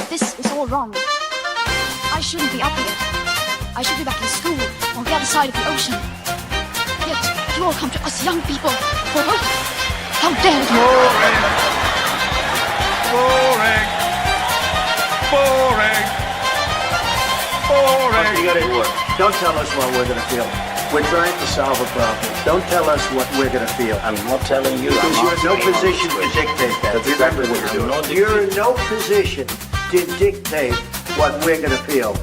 This is all wrong. I shouldn't be up here. I should be back in school on the other side of the ocean. Yet you all come to us young people for hope. How dare you! Boring. Boring. Boring. Boring. You got it work. Don't tell us what we're going to feel. We're trying to solve a problem. Don't tell us what we're going to feel. I'm not telling you. Because you're in no position to dictate that. That's exactly what you're doing. You're in no position to dictate what we're going to feel.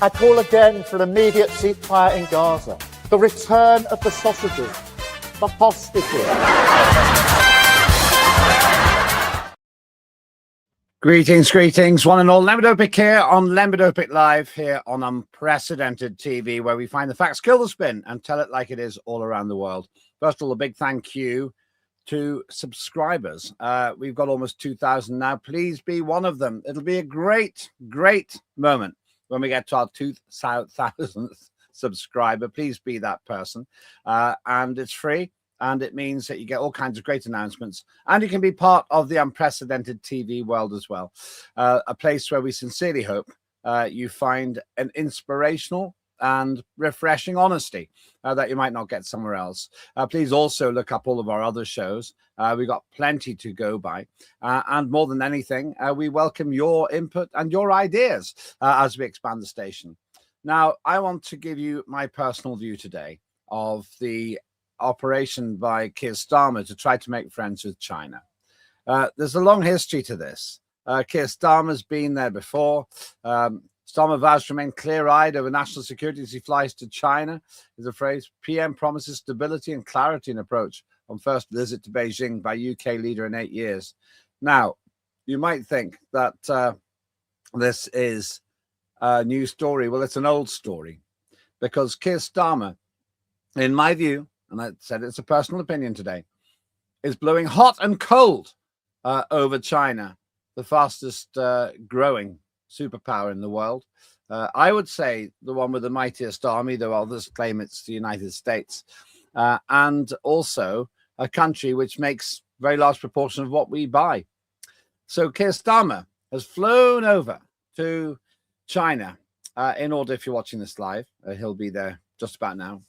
I call again for an immediate ceasefire in Gaza, the return of the sausages, the hostages. Greetings, one and all. Lembit Öpik here on Lembit Öpik Live here on unprecedented TV, where we find the facts, kill the spin, and tell it like it is all around the world. First of all, a big thank you to subscribers. We've got almost 2,000 now. Please be one of them. It'll be a great moment when we get to our 2,000th subscriber. Please be that person. And it's free. And it means that you get all kinds of great announcements, and you can be part of the unprecedented TV world as well. A place where we sincerely hope you find an inspirational and refreshing honesty that you might not get somewhere else. Please also look up all of our other shows. We've got plenty to go by. And more than anything, we welcome your input and your ideas as we expand the station. Now, I want to give you my personal view today of the operation by Keir Starmer to try to make friends with China. There's a long history to this. Keir Starmer's been there before. Starmer vows to remain clear-eyed over national security as he flies to China, is a phrase. PM promises stability and clarity in approach on first visit to Beijing by UK leader in 8 years. Now, you might think that this is a new story. Well, it's an old story, because Keir Starmer, in my view, and I said it's a personal opinion today, is blowing hot and cold over China, the fastest growing superpower in the world. I would say the one with the mightiest army, though others claim it's the United States, and also a country which makes a very large proportion of what we buy. So Keir Starmer has flown over to China in order, if you're watching this live, he'll be there just about now,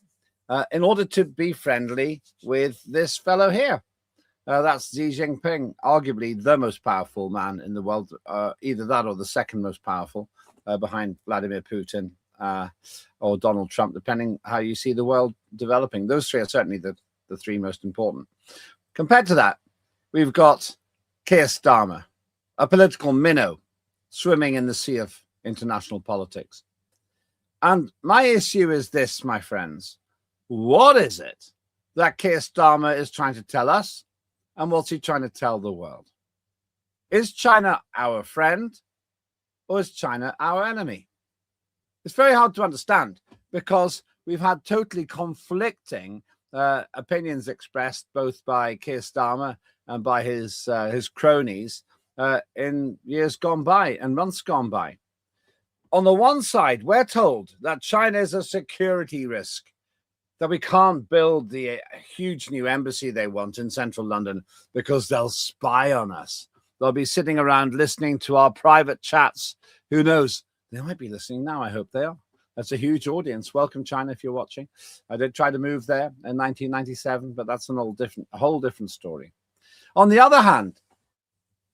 in order to be friendly with this fellow here. That's Xi Jinping, arguably the most powerful man in the world, either that or the second most powerful, behind Vladimir Putin or Donald Trump, depending how you see the world developing. Those three are certainly the three most important. Compared to that, we've got Keir Starmer, a political minnow swimming in the sea of international politics. And my issue is this, my friends. What is it that Keir Starmer is trying to tell us, and what's he trying to tell the world? Is China our friend, or is China our enemy? It's very hard to understand, because we've had totally conflicting opinions expressed both by Keir Starmer and by his cronies in years gone by and months gone by. On the one side, we're told that China is a security risk, that we can't build the huge new embassy they want in central London because they'll spy on us. They'll be sitting around listening to our private chats. Who knows? They might be listening now. I hope they are. That's a huge audience. Welcome, China, if you're watching. I did try to move there in 1997, but that's a whole different story. On the other hand,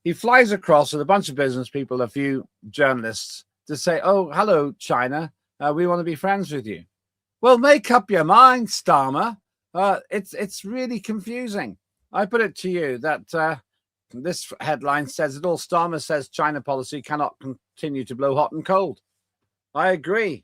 he flies across with a bunch of business people, a few journalists, to say, oh, hello, China. We want to be friends with you. Well, make up your mind, Starmer. It's really confusing. I put it to you that this headline says it all. Starmer says China policy cannot continue to blow hot and cold. I agree.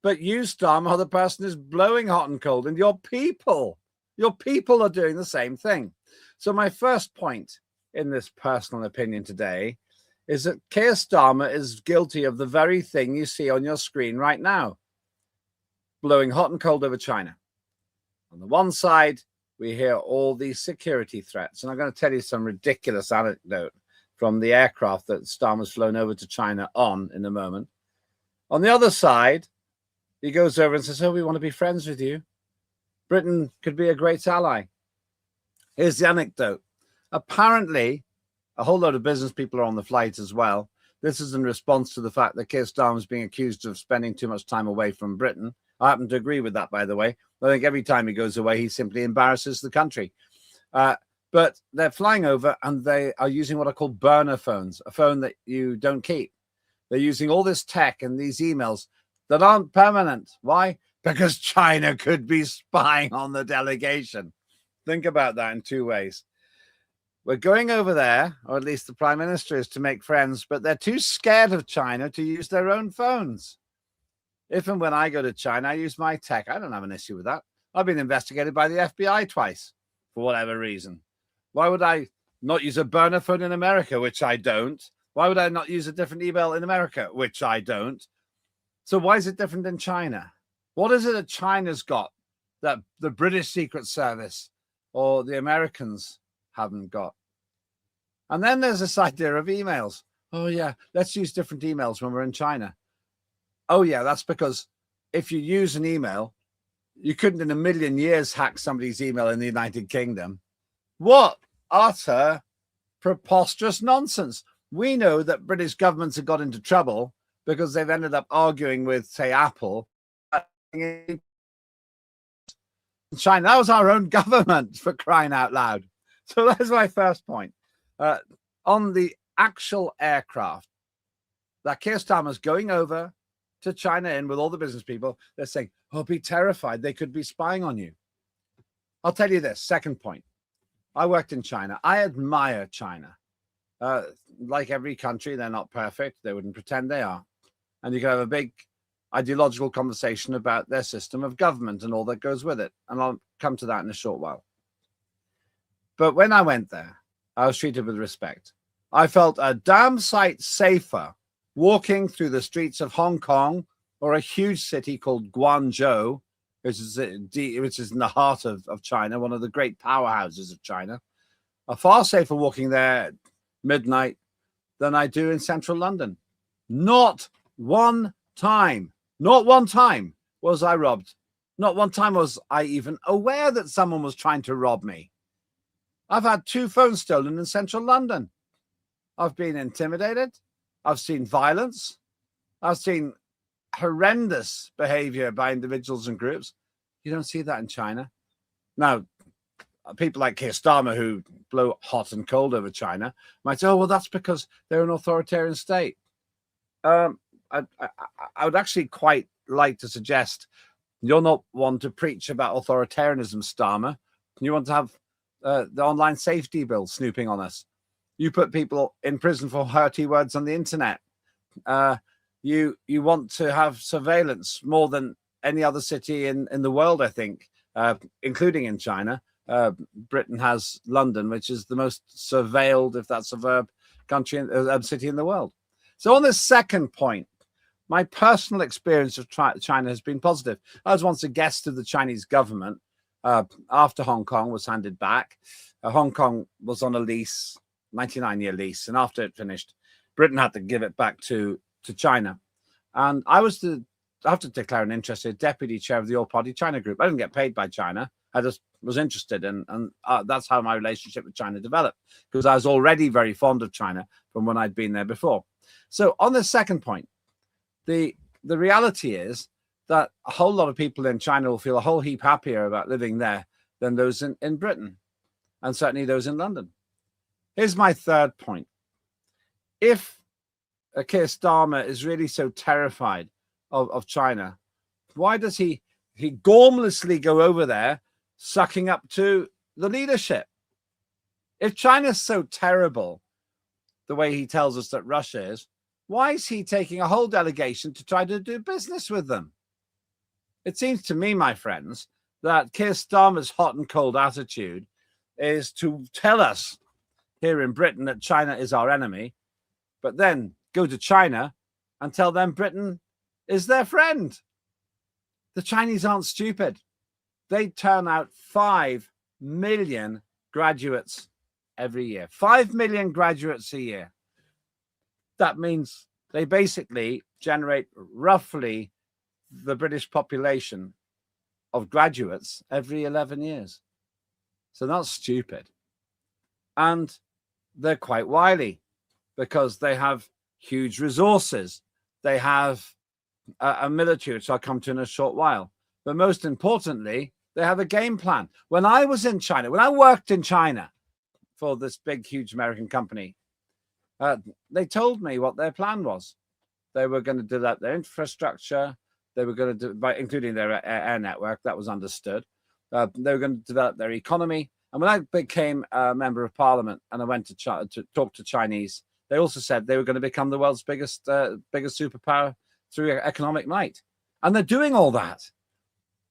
But you, Starmer, are the person who's blowing hot and cold, and your people are doing the same thing. So my first point in this personal opinion today is that Keir Starmer is guilty of the very thing you see on your screen right now. Blowing hot and cold over China. On the one side, we hear all these security threats. And I'm going to tell you some ridiculous anecdote from the aircraft that Starmer's flown over to China on in a moment. On the other side, he goes over and says, oh, we want to be friends with you. Britain could be a great ally. Here's the anecdote. Apparently, a whole load of business people are on the flight as well. This is in response to the fact that Keir Starmer is being accused of spending too much time away from Britain. I happen to agree with that, by the way. I think every time he goes away, he simply embarrasses the country. But they're flying over and they are using what are called burner phones, a phone that you don't keep. They're using all this tech and these emails that aren't permanent. Why? Because China could be spying on the delegation. Think about that in two ways. We're going over there, or at least the Prime Minister is, to make friends, but they're too scared of China to use their own phones. If and when I go to China, I use my tech. I don't have an issue with that. I've been investigated by the FBI twice for whatever reason. Why would I not use a burner phone in America, which I don't? Why would I not use a different email in America, which I don't? So why is it different in China? What is it that China's got that the British Secret Service or the Americans haven't got? And then there's this idea of emails. Oh, yeah, let's use different emails when we're in China. Oh, yeah, that's because if you use an email, you couldn't in a million years hack somebody's email in the United Kingdom. What utter preposterous nonsense. We know that British governments have got into trouble because they've ended up arguing with, say, Apple. China, that was our own government, for crying out loud. So that's my first point. On the actual aircraft that Keir Starmer's going over to China in with all the business people, they're saying, oh, be terrified. They could be spying on you. I'll tell you this, second point. I worked in China. I admire China. Like every country, they're not perfect. They wouldn't pretend they are. And you can have a big ideological conversation about their system of government and all that goes with it. And I'll come to that in a short while. But when I went there, I was treated with respect. I felt a damn sight safer walking through the streets of Hong Kong or a huge city called Guangzhou, which is in the heart of China, one of the great powerhouses of China. I'm far safer walking there midnight than I do in central London. Not one time was I robbed. Not one time was I even aware that someone was trying to rob me. I've had 2 phones stolen in central London. I've been intimidated. I've seen violence. I've seen horrendous behavior by individuals and groups. You don't see that in China. Now, people like Keir Starmer, who blow hot and cold over China, might say, oh, well, that's because they're an authoritarian state. I would actually quite like to suggest you're not one to preach about authoritarianism, Starmer. You want to have the online safety bill snooping on us. You put people in prison for hurty words on the internet. You want to have surveillance more than any other city in the world, I think, including in China. Britain has London, which is the most surveilled, if that's a verb, city in the world. So on this second point, my personal experience of China has been positive. I was once a guest of the Chinese government after Hong Kong was handed back. Hong Kong was on a lease, 99-year lease, and after it finished, Britain had to give it back to China. And I have to declare an interest as deputy chair of the All-Party China Group. I didn't get paid by China. I just was interested, and that's how my relationship with China developed, because I was already very fond of China from when I'd been there before. So on the second point, the reality is that a whole lot of people in China will feel a whole heap happier about living there than those in Britain, and certainly those in London. Here's my third point. If Keir Starmer is really so terrified of China, why does he gormlessly go over there sucking up to the leadership? If China's so terrible, the way he tells us that Russia is, why is he taking a whole delegation to try to do business with them? It seems to me, my friends, that Keir Starmer's hot and cold attitude is to tell us here in Britain that China is our enemy, but then go to China and tell them Britain is their friend. The Chinese aren't stupid. They turn out 5 million graduates every year. 5 million graduates a year. That means they basically generate roughly the British population of graduates every 11 years. So that's stupid. And they're quite wily because they have huge resources. They have a military, which I'll come to in a short while. But most importantly, they have a game plan. When I was in China, when I worked in China for this big, huge American company, they told me what their plan was. They were going to develop their infrastructure. They were going to do, including their air network, that was understood. They were going to develop their economy. And when I became a member of parliament and I went to talk to Chinese, they also said they were going to become the world's biggest superpower through economic might. And they're doing all that.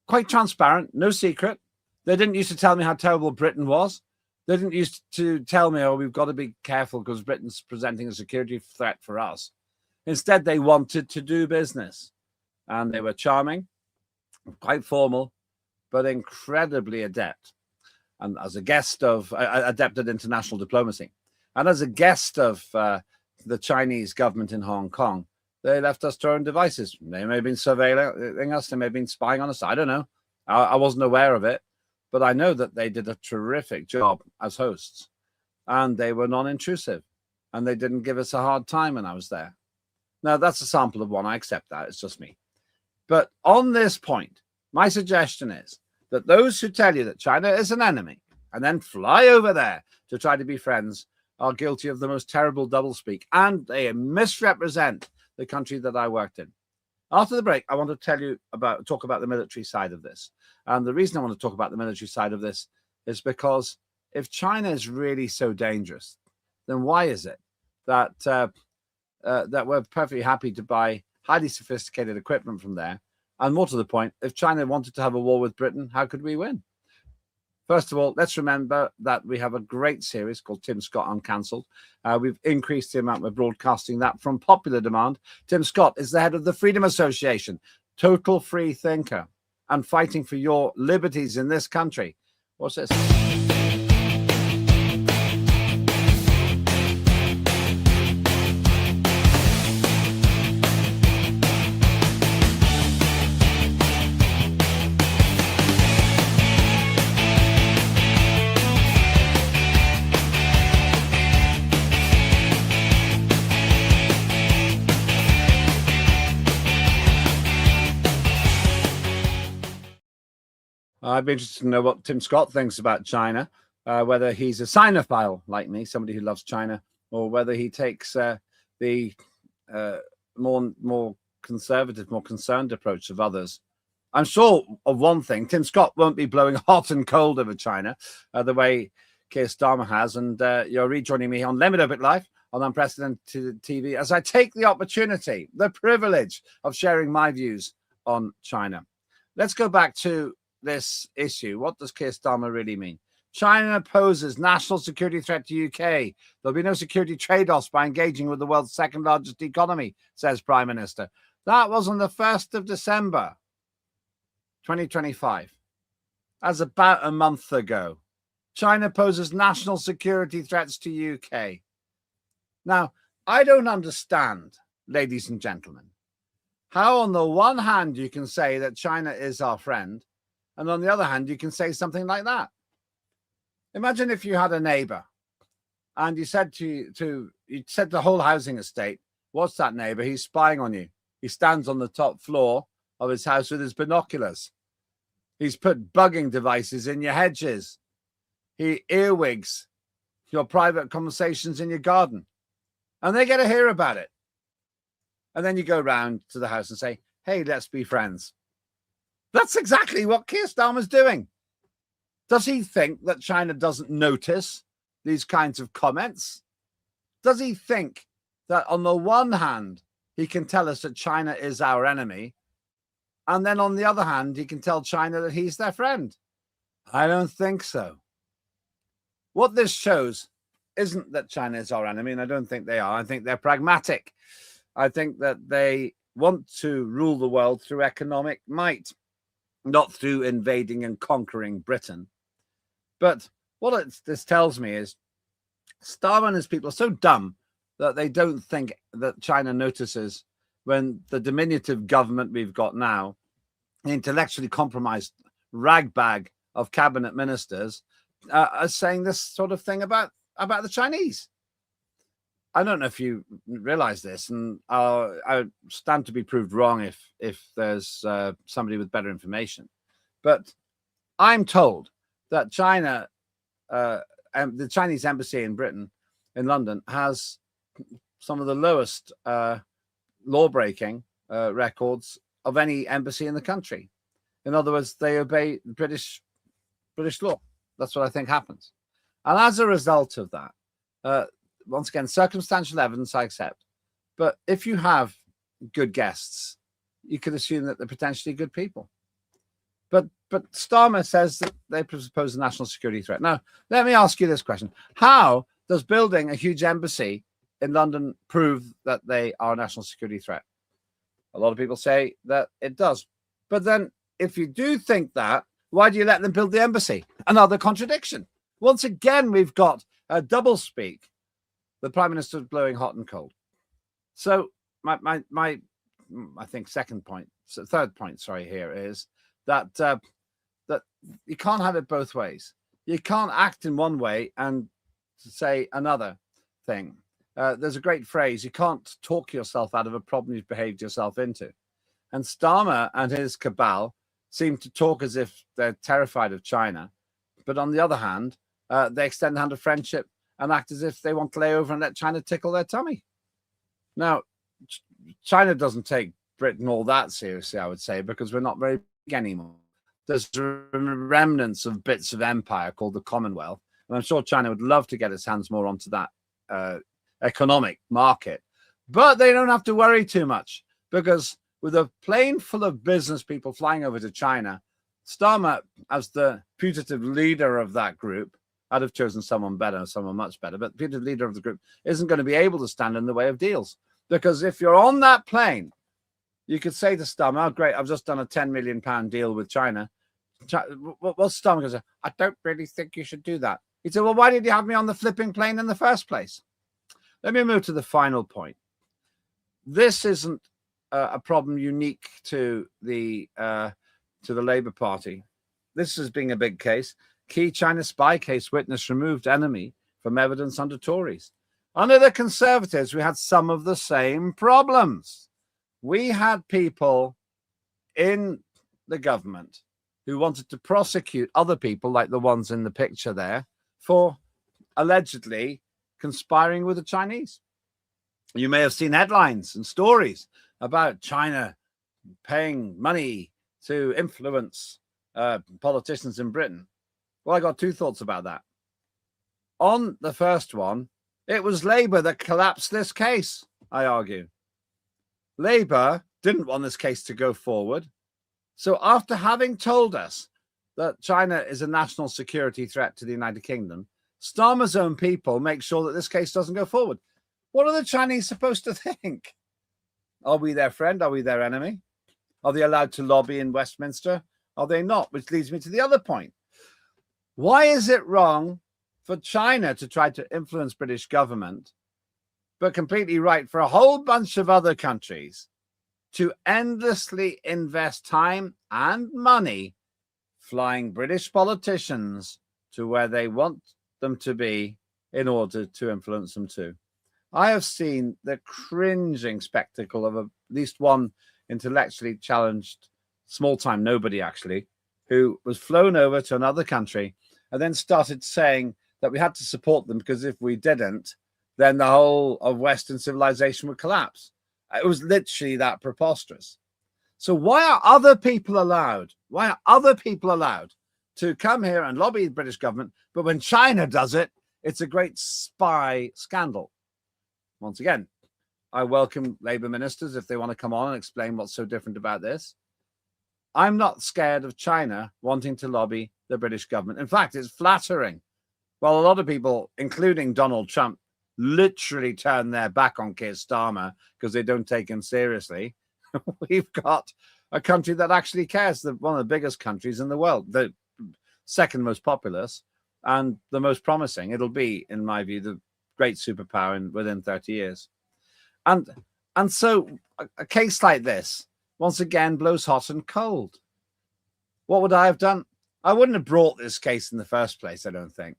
Quite transparent, no secret. They didn't used to tell me how terrible Britain was. They didn't used to tell me, oh, we've got to be careful because Britain's presenting a security threat for us. Instead, they wanted to do business. And they were charming, quite formal, but incredibly adept. And as a guest of, adept at international diplomacy. And as a guest of the Chinese government in Hong Kong, they left us to our own devices. They may have been surveilling us. They may have been spying on us. I don't know. I wasn't aware of it. But I know that they did a terrific job as hosts. And they were non-intrusive. And they didn't give us a hard time when I was there. Now, that's a sample of one. I accept that. It's just me. But on this point, my suggestion is that those who tell you that China is an enemy and then fly over there to try to be friends are guilty of the most terrible doublespeak. And they misrepresent the country that I worked in. After the break, I want to talk about the military side of this. And the reason I want to talk about the military side of this is because if China is really so dangerous, then why is it that that we're perfectly happy to buy highly sophisticated equipment from there? And more to the point, if China wanted to have a war with Britain, how could we win? First of all, let's remember that we have a great series called Tim Scott Uncancelled. We've increased the amount we're broadcasting that from popular demand. Tim Scott is the head of the Freedom Association, total free thinker, and fighting for your liberties in this country. What's this? I'd be interested to know what Tim Scott thinks about China, whether he's a Sinophile like me, somebody who loves China, or whether he takes the more conservative, more concerned approach of others. I'm sure of one thing, Tim Scott won't be blowing hot and cold over China the way Keir Starmer has. And you're rejoining me on Lembit Öpik Live on Unprecedented TV as I take the opportunity, the privilege of sharing my views on China. Let's go back to this issue. What does Keir Starmer really mean? China poses national security threat to UK. There'll be no security trade-offs by engaging with the world's second largest economy, says Prime Minister. That was on the 1st of December, 2025. That's about a month ago. China poses national security threats to UK. Now, I don't understand, ladies and gentlemen, how on the one hand you can say that China is our friend, and on the other hand, you can say something like that. Imagine if you had a neighbor and you said to the whole housing estate, what's that neighbor? He's spying on you. He stands on the top floor of his house with his binoculars. He's put bugging devices in your hedges. He earwigs your private conversations in your garden. And they get to hear about it. And then you go round to the house and say, hey, let's be friends. That's exactly what Keir Starmer's doing. Does he think that China doesn't notice these kinds of comments? Does he think that on the one hand, he can tell us that China is our enemy, and then on the other hand, he can tell China that he's their friend? I don't think so. What this shows isn't that China is our enemy, and I don't think they are. I think they're pragmatic. I think that they want to rule the world through economic might, not through invading and conquering Britain. But what this tells me is Starmer and his people are so dumb that they don't think that China notices when the diminutive government we've got now, the intellectually compromised ragbag of cabinet ministers are saying this sort of thing about the Chinese. I don't know if you realize this, and I stand to be proved wrong if there's somebody with better information. But I'm told that China, and the Chinese embassy in Britain, in London, has some of the lowest law-breaking records of any embassy in the country. In other words, they obey British law. That's what I think happens. And as a result of that, once again, circumstantial evidence I accept. But if you have good guests, you could assume that they're potentially good people. But Starmer says that they pose a national security threat. Now, let me ask you this question. How does building a huge embassy in London prove that they are a national security threat? A lot of people say that it does. But then if you do think that, why do you let them build the embassy? Another contradiction. Once again, we've got a doublespeak. The Prime Minister is blowing hot and cold. So my I think third point, here is that that you can't have it both ways. You can't act in one way and say another thing. There's a great phrase: you can't talk yourself out of a problem you've behaved yourself into. And Starmer and his cabal seem to talk as if they're terrified of China, but on the other hand, they extend the hand of friendship and act as if they want to lay over and let China tickle their tummy. Now, China doesn't take Britain all that seriously, I would say, because we're not very big anymore. There's remnants of bits of empire called the Commonwealth, and I'm sure China would love to get its hands more onto that economic market. But they don't have to worry too much, because with a plane full of business people flying over to China, Starmer, as the putative leader of that group, I'd have chosen someone better, someone much better, but the putative leader of the group isn't going to be able to stand in the way of deals. Because if you're on that plane, you could say to Starmer, oh, great, I've just done a £10 million deal with China. What's Starmer going to say? I don't really think you should do that. He'd say, well, why did you have me on the flipping plane in the first place? Let me move to the final point. This isn't a problem unique to the Labour Party. This is being a big case. Key China spy case witness removed enemy from evidence under Tories. Under the Conservatives, we had some of the same problems. We had people in the government who wanted to prosecute other people, like the ones in the picture there, for allegedly conspiring with the Chinese. You may have seen headlines and stories about China paying money to influence politicians in Britain. Well, I got two thoughts about that. On the first one, it was Labour that collapsed this case, I argue. Labour didn't want this case to go forward. So after having told us that China is a national security threat to the United Kingdom, Starmer's own people make sure that this case doesn't go forward. What are the Chinese supposed to think? Are we their friend? Are we their enemy? Are they allowed to lobby in Westminster? Are they not? Which leads me to the other point. Why is it wrong for China to try to influence British government, but completely right for a whole bunch of other countries to endlessly invest time and money flying British politicians to where they want them to be in order to influence them too? I have seen the cringing spectacle of at least one intellectually challenged small-time nobody, actually, who was flown over to another country and then started saying that we had to support them because if we didn't, then the whole of Western civilization would collapse. It was literally that preposterous. So why are other people allowed? Why are other people allowed to come here and lobby the British government, but when China does it, it's a great spy scandal? Once again, I welcome Labour ministers if they want to come on and explain what's so different about this. I'm not scared of China wanting to lobby the British government. In fact, it's flattering. Well, a lot of people, including Donald Trump, literally turn their back on Keir Starmer because they don't take him seriously. We've got a country that actually cares, one of the biggest countries in the world, the second most populous and the most promising. It'll be, in my view, the great superpower within 30 years. And so a case like this, once again, blows hot and cold. What would I have done? I wouldn't have brought this case in the first place, I don't think,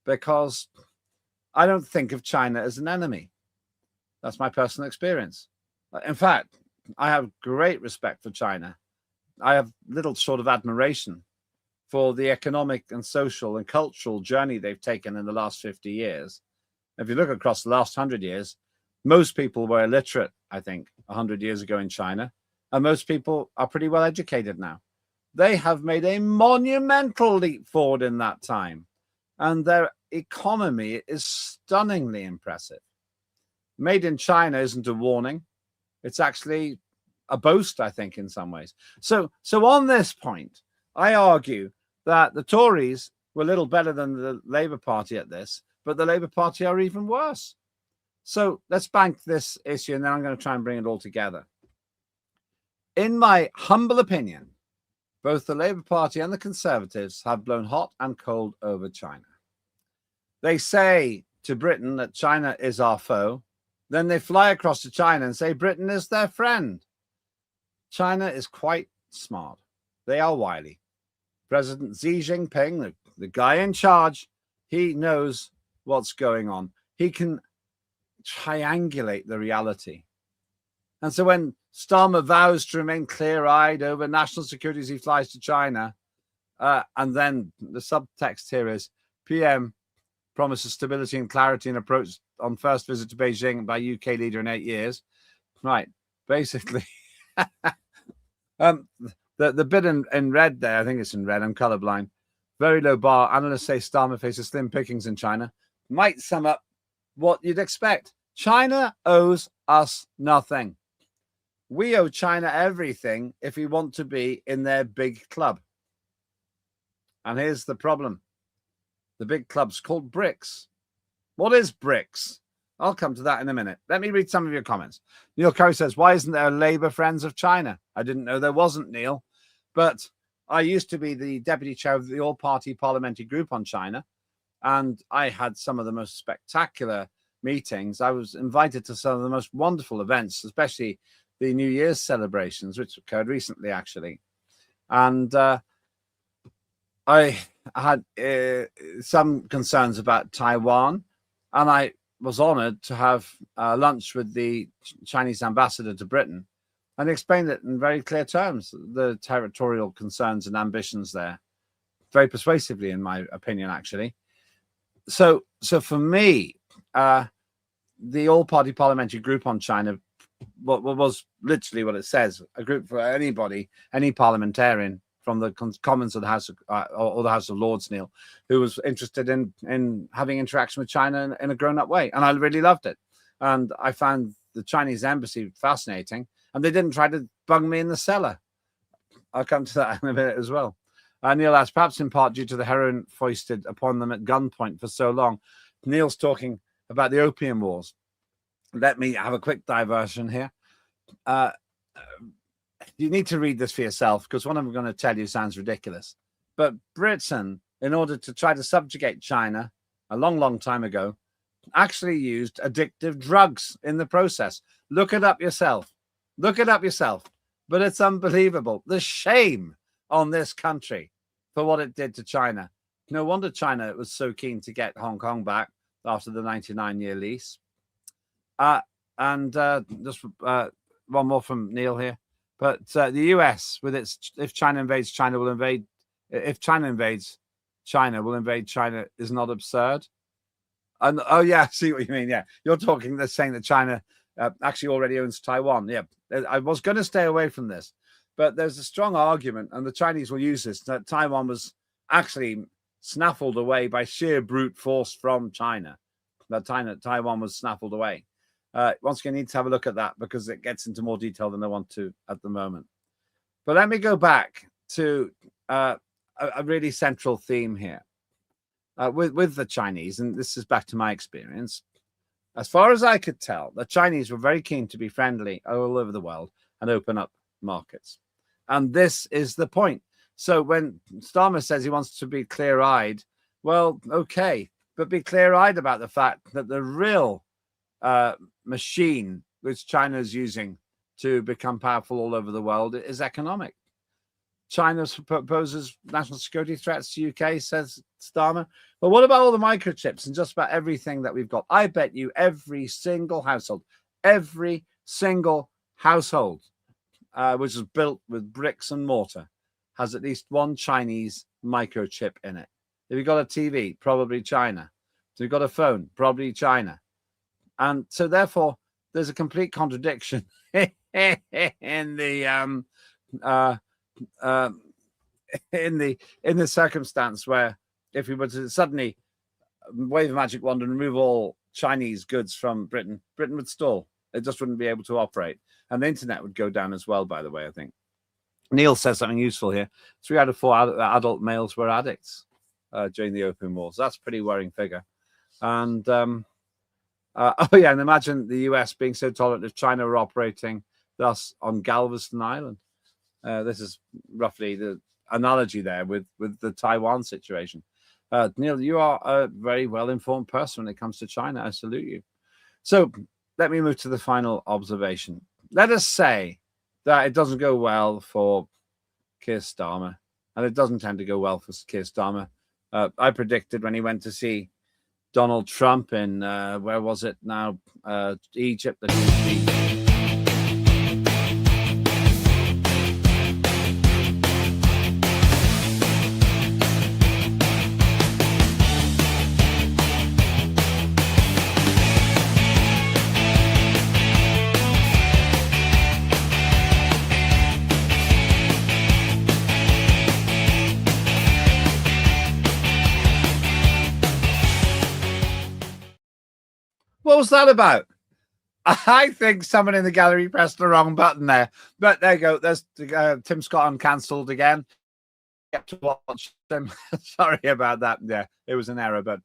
because I don't think of China as an enemy. That's my personal experience. In fact, I have great respect for China. I have little sort of admiration for the economic and social and cultural journey they've taken in the last 50 years. If you look across the last 100 years, most people were illiterate, I think, 100 years ago in China, and most people are pretty well educated now. They have made a monumental leap forward in that time, and their economy is stunningly impressive. Made in China isn't a warning. It's actually a boast, I think, in some ways. So on this point, I argue that the Tories were a little better than the Labour Party at this, but the Labour Party are even worse. So let's bank this issue, and then I'm going to try and bring it all together. In my humble opinion, both the Labour Party and the Conservatives have blown hot and cold over China. They say to Britain that China is our foe. Then they fly across to China and say Britain is their friend. China is quite smart. They are wily. President Xi Jinping, the guy in charge, he knows what's going on. He can triangulate the reality. And so when Starmer vows to remain clear-eyed over national security as he flies to China, and then the subtext here is PM promises stability and clarity in approach on first visit to Beijing by UK leader in 8 years. Right, basically, the bit in red there, I think it's in red, I'm colorblind. Very low bar. Analysts say Starmer faces slim pickings in China. Might sum up what you'd expect. China owes us nothing. We owe China everything if we want to be in their big club. And here's the problem. The big club's called BRICS. What is BRICS? I'll come to that in a minute. Let me read some of your comments. Neil Curry says, why isn't there Labour Friends of China? I didn't know there wasn't, Neil. But I used to be the deputy chair of the all-party parliamentary group on China. And I had some of the most spectacular meetings. I was invited to some of the most wonderful events, especially the New Year's celebrations, which occurred recently, actually. And I had some concerns about Taiwan, and I was honored to have lunch with the Chinese ambassador to Britain, and explained it in very clear terms, the territorial concerns and ambitions there, very persuasively, in my opinion, actually. So for me, the all-party parliamentary group on China, what was literally what it says, a group for anybody, any parliamentarian from the Commons of the House or the House of Lords, Neil, who was interested in having interaction with China in a grown-up way. And I really loved it. And I found the Chinese embassy fascinating. And they didn't try to bung me in the cellar. I'll come to that in a minute as well. Neil asks, perhaps in part due to the heroin foisted upon them at gunpoint for so long. Neil's talking about the opium wars. Let me have a quick diversion here. You need to read this for yourself, because what I'm going to tell you sounds ridiculous. But Britain, in order to try to subjugate China a long, long time ago, actually used addictive drugs in the process. Look it up yourself. Look it up yourself. But it's unbelievable. The shame on this country for what it did to China. No wonder China was so keen to get Hong Kong back after the 99-year lease. Just one more from Neil here. But the US, with its if China invades, China will invade. If China invades, China will invade China is not absurd. And oh yeah, I see what you mean. Yeah, you're talking. They're saying that China actually already owns Taiwan. Yeah, I was going to stay away from this, but there's a strong argument, and the Chinese will use this, that Taiwan was actually snaffled away by sheer brute force from China. That Taiwan was snaffled away. Once again, you need to have a look at that, because it gets into more detail than I want to at the moment. But let me go back to a really central theme here with the Chinese, and this is back to my experience. As far as I could tell, the Chinese were very keen to be friendly all over the world and open up markets. And this is the point. So when Starmer says he wants to be clear-eyed, well, okay, but be clear-eyed about the fact that the real machine which China is using to become powerful all over the world is economic. China proposes national security threats to UK, says Starmer. But what about all the microchips and just about everything that we've got? I bet you every single household, which is built with bricks and mortar, has at least one Chinese microchip in it. If you've got a TV, probably China. If you've got a phone, probably China. And so therefore, there's a complete contradiction in the circumstance where if we were to suddenly wave a magic wand and remove all Chinese goods from Britain, Britain would stall. It just wouldn't be able to operate. And the internet would go down as well, by the way, I think. Neil says something useful here. 3 out of 4 adult males were addicts during the Opium Wars. That's a pretty worrying figure. And and imagine the US being so tolerant if China were operating thus on Galveston Island. This is roughly the analogy there with the Taiwan situation. Neil, you are a very well-informed person when it comes to China. I salute you. So let me move to the final observation. Let us say that it doesn't go well for Keir Starmer, and it doesn't tend to go well for Keir Starmer. I predicted when he went to see Donald Trump in, where was it now, Egypt, that he would be... What was that about? I think someone in the gallery pressed the wrong button there. But there you go. There's Tim Scott uncancelled again. Get to watch them. Sorry about that. Yeah, it was an error, but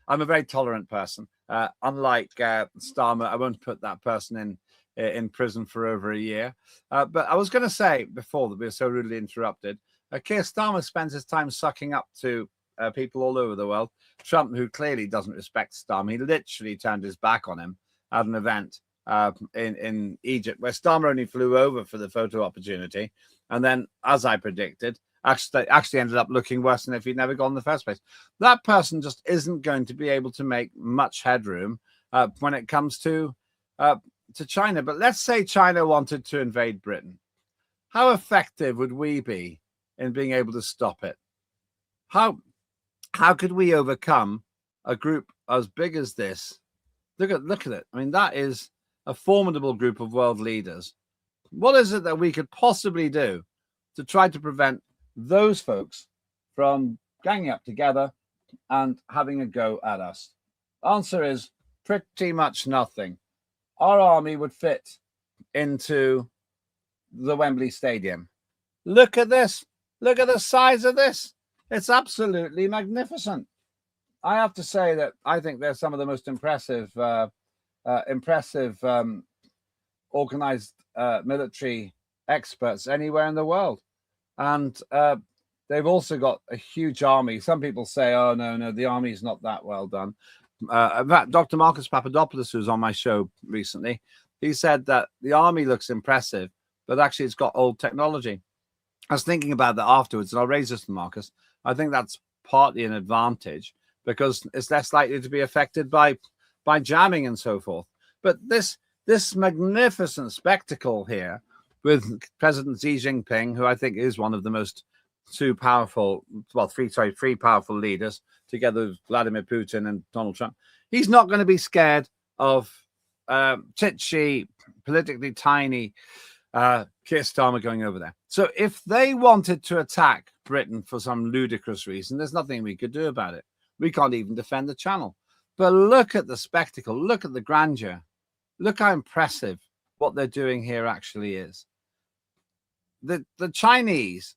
I'm a very tolerant person. Unlike Starmer, I won't put that person in prison for over a year. But I was going to say before that we were so rudely interrupted, Keir Starmer spends his time sucking up to people all over the world. Trump, who clearly doesn't respect Starmer, he literally turned his back on him at an event in Egypt, where Starmer only flew over for the photo opportunity, and then, as I predicted, actually ended up looking worse than if he'd never gone in the first place. That person just isn't going to be able to make much headroom when it comes to China. But let's say China wanted to invade Britain. How effective would we be in being able to stop it? How could we overcome a group as big as this? Look at it. I mean, that is a formidable group of world leaders. What is it that we could possibly do to try to prevent those folks from ganging up together and having a go at us? Answer is pretty much nothing. Our army would fit into the Wembley Stadium. Look at this. Look at the size of this. It's absolutely magnificent. I have to say that I think they're some of the most impressive organized military experts anywhere in the world. And they've also got a huge army. Some people say, oh, no, the army is not that well done. In fact, Dr. Marcus Papadopoulos, who was on my show recently, he said that the army looks impressive, but actually it's got old technology. I was thinking about that afterwards, and I'll raise this to Marcus. I think that's partly an advantage because it's less likely to be affected by jamming and so forth. But this magnificent spectacle here with President Xi Jinping, who I think is one of the most three powerful leaders, together with Vladimir Putin and Donald Trump, he's not going to be scared of titchy, politically tiny Keir Starmer going over there. So if they wanted to attack Britain for some ludicrous reason, there's nothing we could do about it. We can't even defend the channel. But look at the spectacle. Look at the grandeur. Look how impressive what they're doing here actually is. The Chinese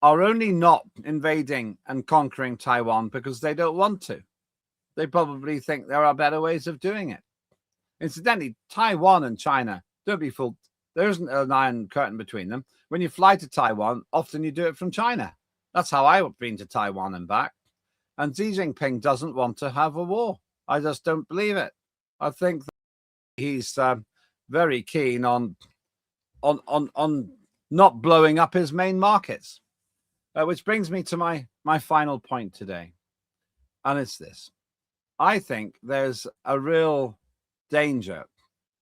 are only not invading and conquering Taiwan because they don't want to. They probably think there are better ways of doing it. Incidentally, Taiwan and China, don't be fooled, there isn't an iron curtain between them. When you fly to Taiwan, often you do it from China. That's how I've been to Taiwan and back. And Xi Jinping doesn't want to have a war. I just don't believe it. I think that he's very keen on not blowing up his main markets. Which brings me to my final point today. And it's this. I think there's a real danger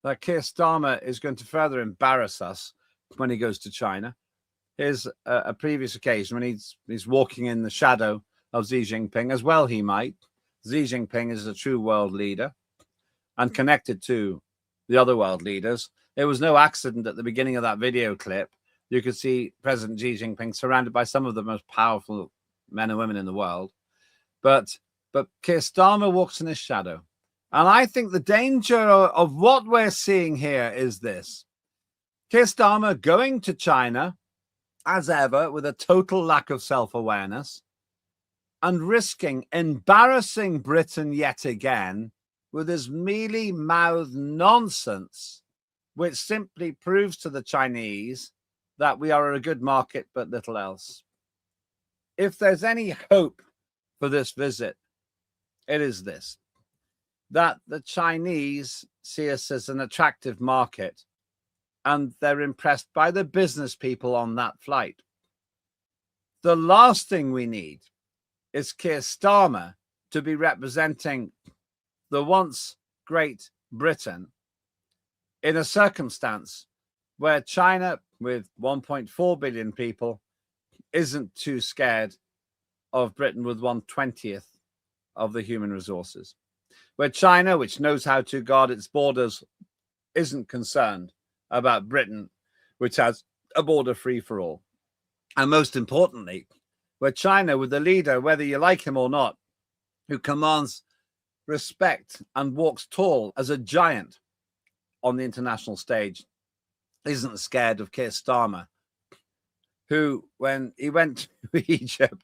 that Keir Starmer is going to further embarrass us when he goes to China. Here's a previous occasion when he's walking in the shadow of Xi Jinping, as well he might. Xi Jinping is a true world leader and connected to the other world leaders. It was no accident at the beginning of that video clip, you could see President Xi Jinping surrounded by some of the most powerful men and women in the world. But Keir Starmer walks in his shadow. And I think the danger of what we're seeing here is this. Keir Starmer going to China, as ever, with a total lack of self-awareness and risking embarrassing Britain yet again with his mealy-mouthed nonsense, which simply proves to the Chinese that we are a good market, but little else. If there's any hope for this visit, it is this, that the Chinese see us as an attractive market and they're impressed by the business people on that flight. The last thing we need is Keir Starmer to be representing the once great Britain in a circumstance where China, with 1.4 billion people, isn't too scared of Britain with 1/20th of the human resources. Where China, which knows how to guard its borders, isn't concerned about Britain, which has a border free for all. And most importantly, where China, with a leader, whether you like him or not, who commands respect and walks tall as a giant on the international stage, isn't scared of Keir Starmer, who, when he went to Egypt,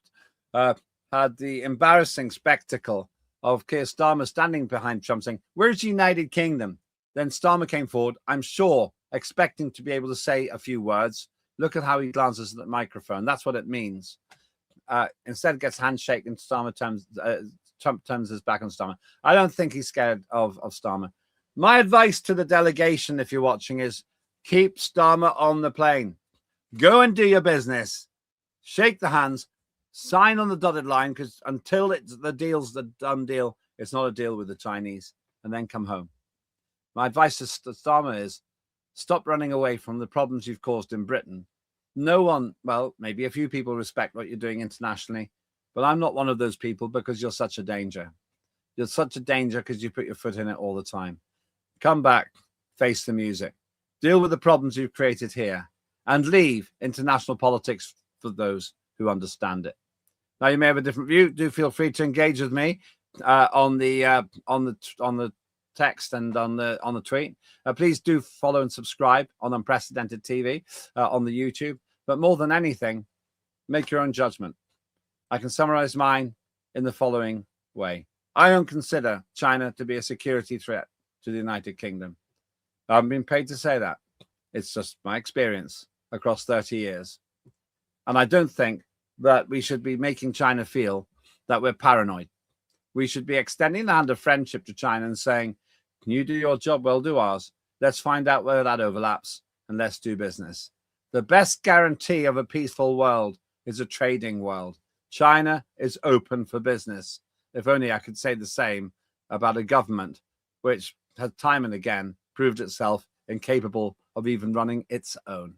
had the embarrassing spectacle of Keir Starmer standing behind Trump saying, "Where's the United Kingdom?" Then Starmer came forward, I'm sure, expecting to be able to say a few words. Look at how he glances at the microphone. That's what it means. Instead gets handshake and Trump turns his back on Starmer. I don't think he's scared of Starmer. My advice to the delegation, if you're watching, is keep Starmer on the plane. Go and do your business. Shake the hands. Sign on the dotted line, because until the deal's the done deal, it's not a deal with the Chinese, and then come home. My advice to Starmer is stop running away from the problems you've caused in Britain. No one, well, maybe a few people respect what you're doing internationally, but I'm not one of those people because you're such a danger. You're such a danger because you put your foot in it all the time. Come back, face the music, deal with the problems you've created here, and leave international politics for those who understand it. Now, you may have a different view. Do feel free to engage with me on the text and on the tweet. Please do follow and subscribe on Unprecedented TV on the YouTube. But more than anything, make your own judgment. I can summarize mine in the following way. I don't consider China to be a security threat to the United Kingdom. I haven't been paid to say that. It's just my experience across 30 years. And I don't think that we should be making China feel that we're paranoid. We should be extending the hand of friendship to China and saying, you do your job, we'll do ours. Let's find out where that overlaps and let's do business. The best guarantee of a peaceful world is a trading world. China is open for business. If only I could say the same about a government which has time and again proved itself incapable of even running its own.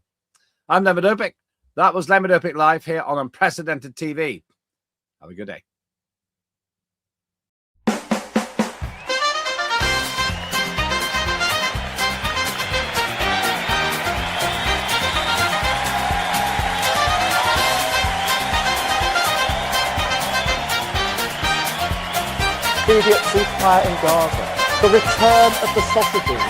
I'm Lembit Öpik. That was Lembit Öpik Live here on Unprecedented TV. Have a good day. Immediate ceasefire in Gaza. The return of the sausages.